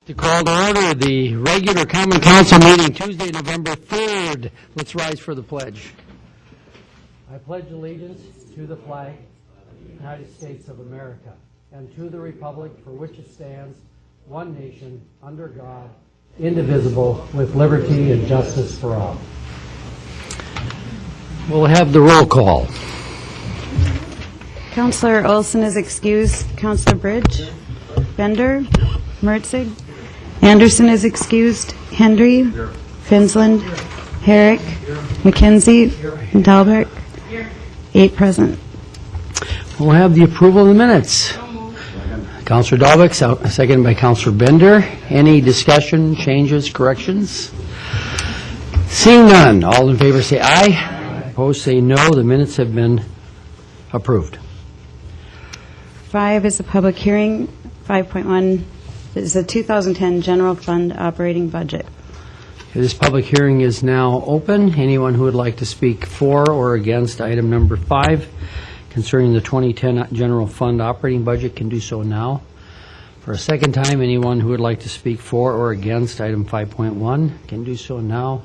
To call to order the regular Common Council meeting Tuesday, November 3rd. Let's rise for the pledge. I pledge allegiance to the flag of the United States of America and to the republic for which it stands, one nation, under God, indivisible, with liberty and justice for all. We'll have the roll call. Councillor Olson is excused. Councillor Bridge, Bender, Mertzig, Anderson is excused. Hendry, Finsland, Herrick, McKenzie, and Dahlbeck. 8 present. We'll have the approval of the minutes. Councillor Dahlbeck, seconded by Councillor Bender. Any discussion, changes, corrections? Seeing none, all in favor say aye. Opposed say no. The minutes have been approved. 5 is a public hearing. 5.1 is the 2010 General Fund Operating Budget. This public hearing is now open. Anyone who would like to speak for or against item number 5 concerning the 2010 General Fund Operating Budget can do so now. For a second time, anyone who would like to speak for or against item 5.1 can do so now.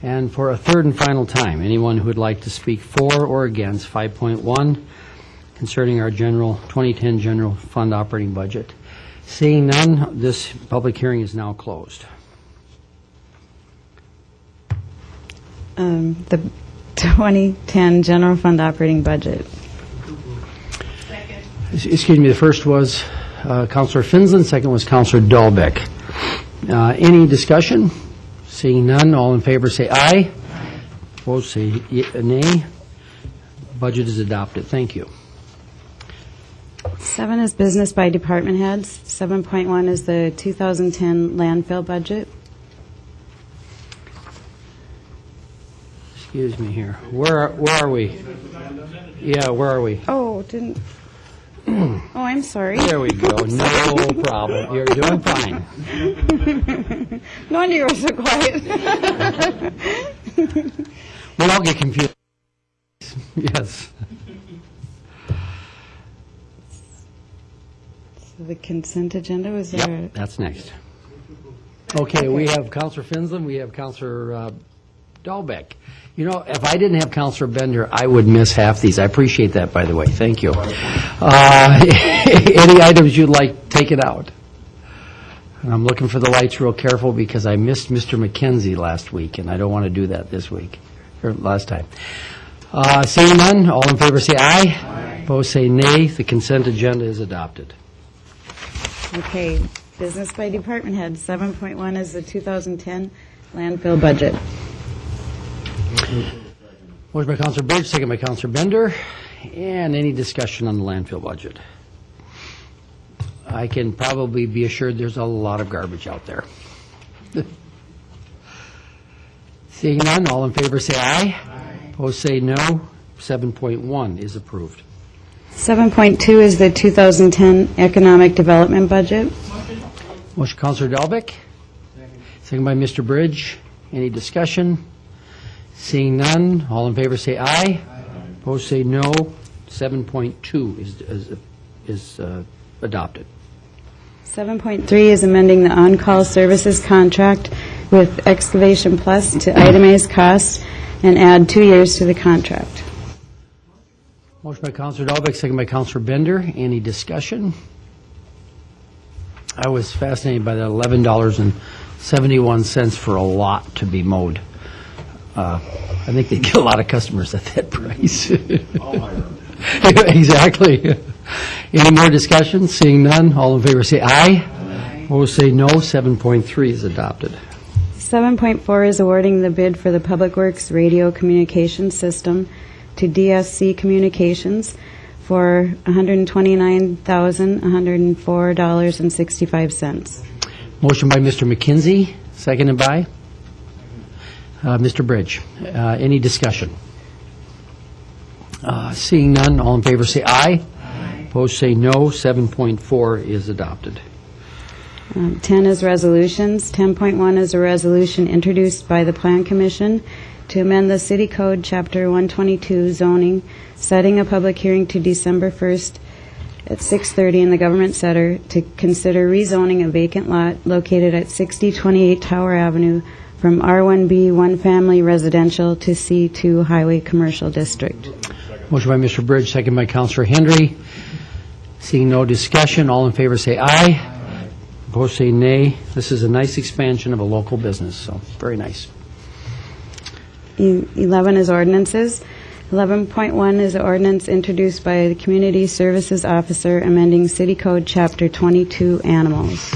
And for a third and final time, anyone who would like to speak for or against 5.1 concerning our 2010 General Fund Operating Budget. Seeing none, this public hearing is now closed. The 2010 General Fund Operating Budget. Excuse me, the first was Councillor Finsland, second was Councillor Dahlbeck. Any discussion? Seeing none, all in favor say aye. Opposed say nay. Budget is adopted. Thank you. 7 is business by department heads. 7.1 is the 2010 landfill budget. Excuse me here. Where are we? Yeah, where are we? Oh, didn't. Oh, I'm sorry. There we go. No problem. You're doing fine. No wonder you were so quiet. We'll all get confused. Yes. So the consent agenda was there. Yep, that's next. Okay, we have Councillor Finsland, we have Councillor Dahlbeck. You know, if I didn't have Councillor Bender, I would miss half these. I appreciate that, by the way. Thank you. Any items you'd like taken out? And I'm looking for the lights real careful because I missed Mr. McKenzie last week, and I don't want to do that this week, or last time. Seeing none, all in favor say aye. Aye. Opposed say nay. The consent agenda is adopted. Okay, business by department head. 7.1 is the 2010 landfill budget. Motion by Councillor Bridge, second by Councillor Bender. And any discussion on the landfill budget? I can probably be assured there's a lot of garbage out there. Seeing none, all in favor say aye. Aye. Opposed say no. 7.1 is approved. 7.2 is the 2010 economic development budget. Motion Councillor Dahlbeck. Second by Mr. Bridge. Any discussion? Seeing none, all in favor say aye. Aye. Opposed say no. 7.2 is adopted. 7.3 is amending the on-call services contract with Excavation Plus to itemize costs and add 2 years to the contract. Motion by Councillor Dahlbeck, second by Councillor Bender. Any discussion? I was fascinated by that $11.71 for a lot to be mowed. I think they get a lot of customers at that price. Exactly. Any more discussion? Seeing none, all in favor say aye. Aye. Opposed say no. 7.3 is adopted. 7.4 is awarding the bid for the Public Works radio communications system to DSC Communications for $129,104.65. Motion by Mr. McKenzie, seconded by Mr. Bridge. Any discussion? Seeing none, all in favor say aye. Aye. Opposed say no. 7.4 is adopted. 10 is resolutions. 10.1 is a resolution introduced by the Plan Commission to amend the City Code Chapter 122 zoning, setting a public hearing to December 1st, at 6:30 in the Government Center to consider rezoning a vacant lot located at 6028 Tower Avenue from R1B One Family Residential to C2 Highway Commercial District. Motion by Mr. Bridge, second by Counselor Henry. Seeing no discussion, all in favor say aye. Opposed say nay. This is a nice expansion of a local business, so very nice. 11 is ordinances. 11.1 is an ordinance introduced by the Community Services Officer amending City Code Chapter 22, Animals.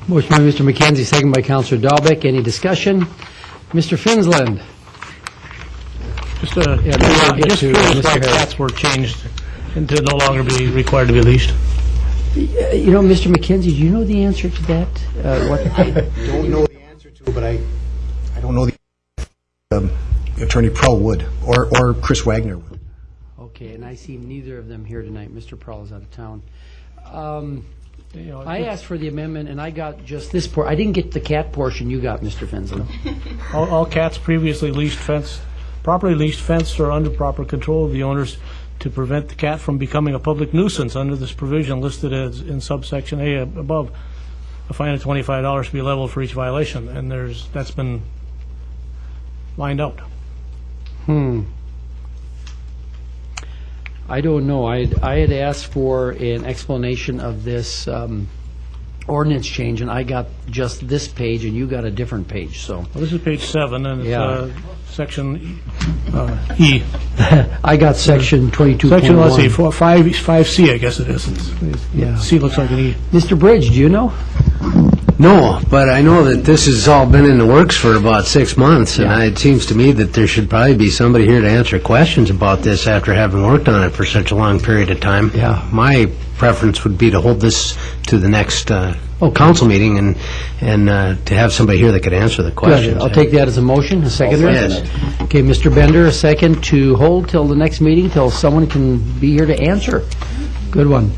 Motion by Mr. McKenzie, second by Counselor Dahlbeck. Any discussion? Mr. Finsland. Just before we get just to curious Mr. why Harris. cats were changed and to no longer be required to be leashed. You know, Mr. McKenzie, do you know the answer to that? Don't know the answer to, but I don't know the Attorney Prohl would, or Chris Wagner would. Okay, and I see neither of them here tonight. Mr. Prohl is out of town. You know, I asked for the amendment, and I got just this I didn't get the cat portion you got, Mr. Finsland. all cats previously properly leashed, fenced, or under proper control of the owners to prevent the cat from becoming a public nuisance under this provision listed as in subsection A above. A fine of $25 to be leveled for each violation, and that's been lined out. I don't know. I had asked for an explanation of this ordinance change, and I got just this page, and you got a different page, so. Well, this is page 7, and it's Yeah. section E. I got section 22.1. Section, let's see, 5C, I guess it is. Yeah. C looks like an E. Mr. Bridge, do you know? No, but I know that this has all been in the works for about 6 months, and it seems to me that there should probably be somebody here to answer questions about this after having worked on it for such a long period of time. Yeah. My preference would be to hold this to the next council meeting and to have somebody here that could answer the questions. Good. I'll take that as a motion, a seconder. Yes. Okay, Mr. Bender, a second to hold till the next meeting, till someone can be here to answer. Good one.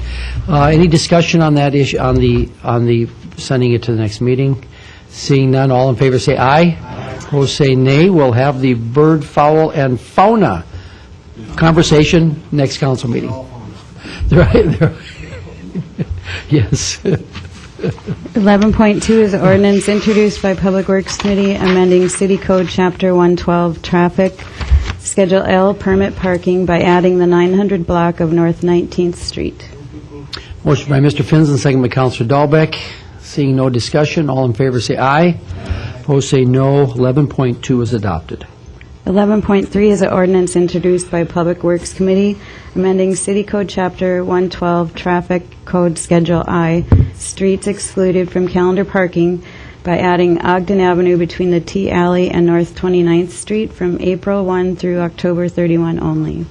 Any discussion on that issue, on the sending it to the next meeting? Seeing none, all in favor say aye. Opposed say nay. We'll have the bird, fowl, and fauna conversation next council meeting. Right. Yes. 11.2 is an ordinance introduced by Public Works Committee amending City Code Chapter 112, Traffic, Schedule L, Permit Parking by adding the 900 block of North 19th Street. Motion by Mr. Finsland, second by Counselor Dahlbeck. Seeing no discussion, all in favor say aye. Opposed say no. 11.2 is adopted. 11.3 is an ordinance introduced by Public Works Committee amending City Code Chapter 112, Traffic Code Schedule I, Streets Excluded from Calendar Parking by adding Ogden Avenue between the T Alley and North 29th Street from April 1 through October 31 only.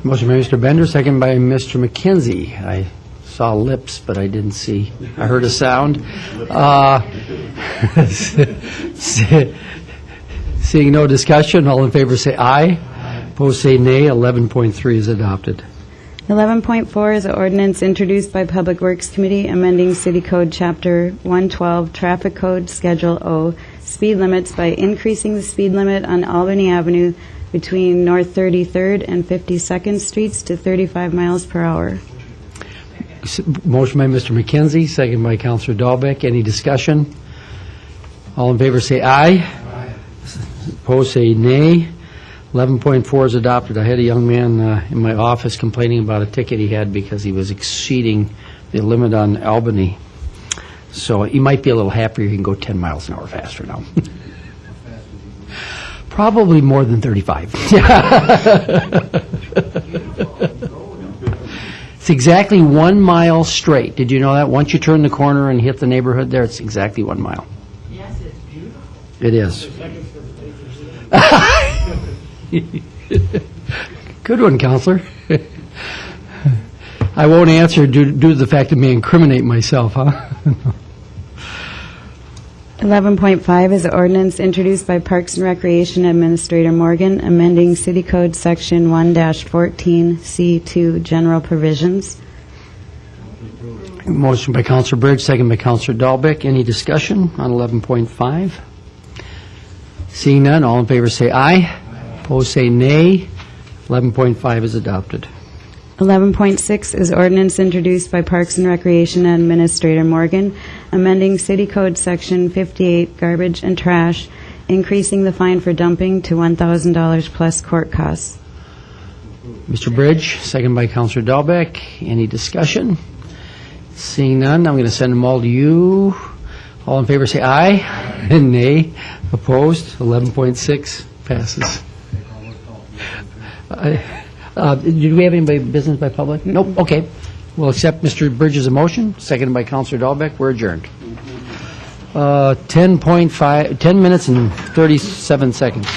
Motion by Mr. Bender, second by Mr. McKenzie. I saw lips, but I didn't see. I heard a sound. Seeing no discussion, all in favor say aye. Opposed say nay. 11.3 is adopted. 11.4 is an ordinance introduced by Public Works Committee amending City Code Chapter 112, Traffic Code Schedule O, speed limits by increasing the speed limit on Albany Avenue between North 33rd and 52nd Streets to 35 miles per hour. Motion by Mr. McKenzie, second by Counselor Dahlbeck. Any discussion? All in favor say aye. Opposed say nay. 11.4 is adopted. I had a young man in my office complaining about a ticket he had because he was exceeding the limit on Albany. So he might be a little happier he can go 10 miles an hour faster now. Probably more than 35. It's exactly 1 mile straight. Did you know that? Once you turn the corner and hit the neighborhood there, it's exactly 1 mile. Yes, it's beautiful. It is. Good one, Counselor. I won't answer due to the fact it may incriminate myself, huh? 11.5 is an ordinance introduced by Parks and Recreation Administrator Morgan, amending City Code Section 1-14C2, General Provisions. Motion by Counselor Bridge, second by Counselor Dahlbeck. Any discussion on 11.5? Seeing none, all in favor say aye. Opposed say nay. 11.5 is adopted. 11.6 is ordinance introduced by Parks and Recreation Administrator Morgan, amending City Code Section 58, garbage and trash, increasing the fine for dumping to $1,000 plus court costs. Mr. Bridge, second by Counselor Dahlbeck. Any discussion? Seeing none, I'm going to send them all to you. All in favor say aye. And nay. Opposed? 11.6 passes. Do we have anybody business by public? Nope. Okay. We'll accept Mr. Bridges' motion, seconded by Counselor Dahlbeck. We're adjourned. 10 minutes and 37 seconds.